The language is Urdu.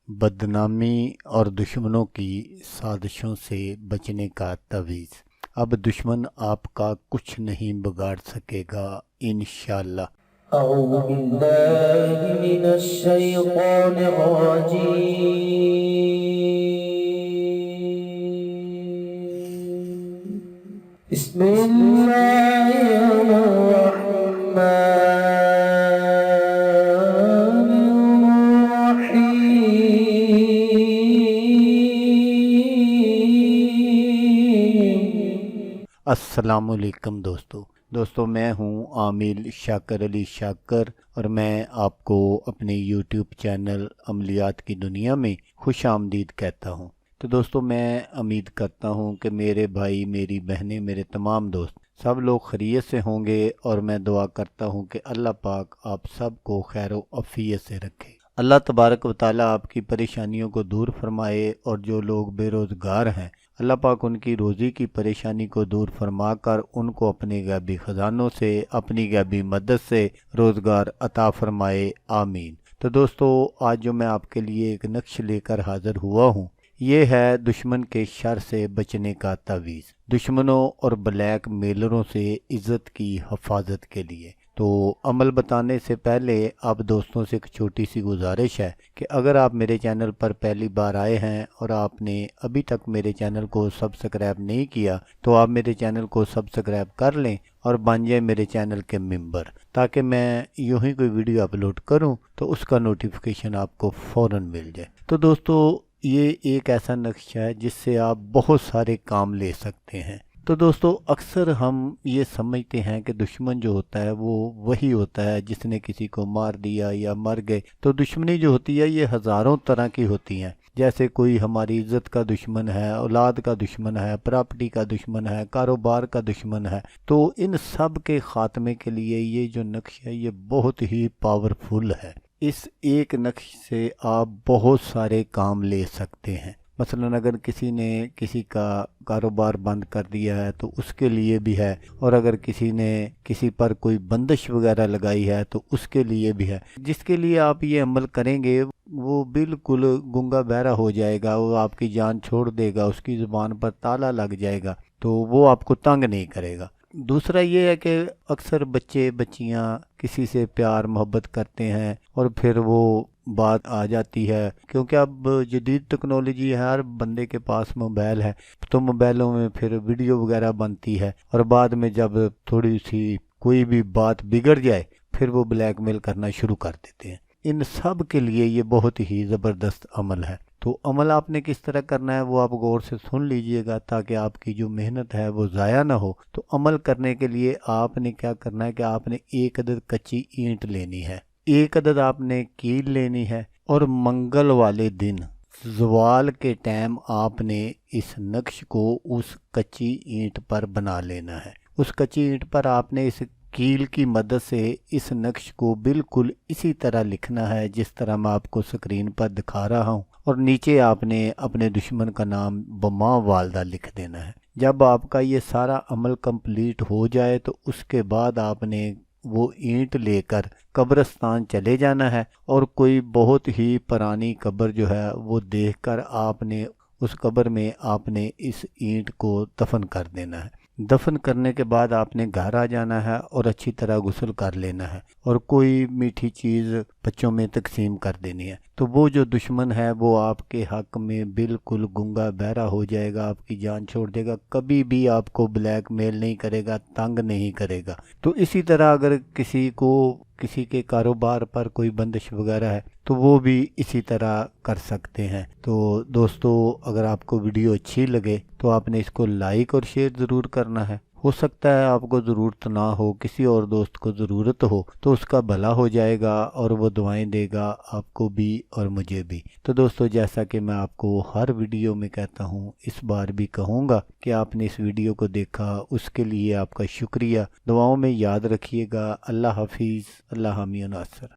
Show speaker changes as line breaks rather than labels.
بدنامی اور دشمنوں کی سازشوں سے بچنے کا تعویذ۔ اب دشمن آپ کا کچھ نہیں بگاڑ سکے گا انشاءاللہ۔
اعوذ باللہ من الشیطان الرجیم، بسم اللہ الرحمن الرحیم۔
السلام علیکم دوستو میں ہوں عامل شاکر علی شاکر، اور میں آپ کو اپنے یوٹیوب چینل عملیات کی دنیا میں خوش آمدید کہتا ہوں۔ تو دوستو میں امید کرتا ہوں کہ میرے بھائی، میری بہنیں، میرے تمام دوست سب لوگ خیریت سے ہوں گے، اور میں دعا کرتا ہوں کہ اللہ پاک آپ سب کو خیر و عافیت سے رکھے۔ اللہ تبارک و تعالیٰ آپ کی پریشانیوں کو دور فرمائے، اور جو لوگ بے روزگار ہیں اللہ پاک ان کی روزی کی پریشانی کو دور فرما کر ان کو اپنے غیبی خزانوں سے، اپنی غیبی مدد سے روزگار عطا فرمائے، آمین۔ تو دوستو آج جو میں آپ کے لیے ایک نقش لے کر حاضر ہوا ہوں، یہ ہے دشمن کے شر سے بچنے کا تعویذ، دشمنوں اور بلیک میلروں سے عزت کی حفاظت کے لیے۔ تو عمل بتانے سے پہلے آپ دوستوں سے ایک چھوٹی سی گزارش ہے کہ اگر آپ میرے چینل پر پہلی بار آئے ہیں اور آپ نے ابھی تک میرے چینل کو سبسکرائب نہیں کیا، تو آپ میرے چینل کو سبسکرائب کر لیں اور بن جائیں میرے چینل کے ممبر، تاکہ میں یوں ہی کوئی ویڈیو اپلوڈ کروں تو اس کا نوٹیفیکیشن آپ کو فوراً مل جائے۔ تو دوستو یہ ایک ایسا نقشہ ہے جس سے آپ بہت سارے کام لے سکتے ہیں۔ تو دوستو اکثر ہم یہ سمجھتے ہیں کہ دشمن جو ہوتا ہے وہ وہی ہوتا ہے جس نے کسی کو مار دیا یا مر گئے۔ تو دشمنی جو ہوتی ہے یہ ہزاروں طرح کی ہوتی ہیں، جیسے کوئی ہماری عزت کا دشمن ہے، اولاد کا دشمن ہے، پراپرٹی کا دشمن ہے، کاروبار کا دشمن ہے۔ تو ان سب کے خاتمے کے لیے یہ جو نقش ہے یہ بہت ہی پاورفل ہے۔ اس ایک نقش سے آپ بہت سارے کام لے سکتے ہیں۔ مثلا اگر کسی نے کسی کا کاروبار بند کر دیا ہے تو اس کے لیے بھی ہے، اور اگر کسی نے کسی پر کوئی بندش وغیرہ لگائی ہے تو اس کے لیے بھی ہے۔ جس کے لیے آپ یہ عمل کریں گے وہ بالکل گنگا بہرا ہو جائے گا، وہ آپ کی جان چھوڑ دے گا، اس کی زبان پر تالا لگ جائے گا، تو وہ آپ کو تنگ نہیں کرے گا۔ دوسرا یہ ہے کہ اکثر بچے بچیاں کسی سے پیار محبت کرتے ہیں اور پھر وہ بات آ جاتی ہے، کیونکہ اب جدید ٹیکنالوجی ہے، ہر بندے کے پاس موبائل ہے، تو موبائلوں میں پھر ویڈیو وغیرہ بنتی ہے، اور بعد میں جب تھوڑی سی کوئی بھی بات بگڑ جائے پھر وہ بلیک میل کرنا شروع کر دیتے ہیں۔ ان سب کے لیے یہ بہت ہی زبردست عمل ہے۔ تو عمل آپ نے کس طرح کرنا ہے وہ آپ غور سے سن لیجئے گا، تاکہ آپ کی جو محنت ہے وہ ضائع نہ ہو۔ تو عمل کرنے کے لیے آپ نے کیا کرنا ہے کہ آپ نے ایک عدد کچی اینٹ لینی ہے، ایک عدد آپ نے کیل لینی ہے، اور منگل والے دن زوال کے ٹائم آپ نے اس نقش کو اس کچی اینٹ پر بنا لینا ہے۔ اس کچی اینٹ پر آپ نے اس کیل کی مدد سے اس نقش کو بالکل اسی طرح لکھنا ہے جس طرح میں آپ کو سکرین پر دکھا رہا ہوں، اور نیچے آپ نے اپنے دشمن کا نام بماں والدہ لکھ دینا ہے۔ جب آپ کا یہ سارا عمل کمپلیٹ ہو جائے تو اس کے بعد آپ نے وہ اینٹ لے کر قبرستان چلے جانا ہے، اور کوئی بہت ہی پرانی قبر جو ہے وہ دیکھ کر آپ نے اس قبر میں آپ نے اس اینٹ کو دفن کر دینا ہے۔ دفن کرنے کے بعد آپ نے گھر آ جانا ہے اور اچھی طرح غسل کر لینا ہے، اور کوئی میٹھی چیز بچوں میں تقسیم کر دینی ہے۔ تو وہ جو دشمن ہے وہ آپ کے حق میں بالکل گنگا بہرا ہو جائے گا، آپ کی جان چھوڑ دے گا، کبھی بھی آپ کو بلیک میل نہیں کرے گا، تنگ نہیں کرے گا۔ تو اسی طرح اگر کسی کے کاروبار پر کوئی بندش وغیرہ ہے تو وہ بھی اسی طرح کر سکتے ہیں۔ تو دوستو اگر آپ کو ویڈیو اچھی لگے تو آپ نے اس کو لائک اور شیئر ضرور کرنا ہے۔ ہو سکتا ہے آپ کو ضرورت نہ ہو، کسی اور دوست کو ضرورت ہو تو اس کا بھلا ہو جائے گا، اور وہ دعائیں دے گا آپ کو بھی اور مجھے بھی۔ تو دوستو جیسا کہ میں آپ کو ہر ویڈیو میں کہتا ہوں، اس بار بھی کہوں گا کہ آپ نے اس ویڈیو کو دیکھا، اس کے لیے آپ کا شکریہ۔ دعاؤں میں یاد رکھیے گا۔ اللہ حافظ، اللہ حامی و ناصر۔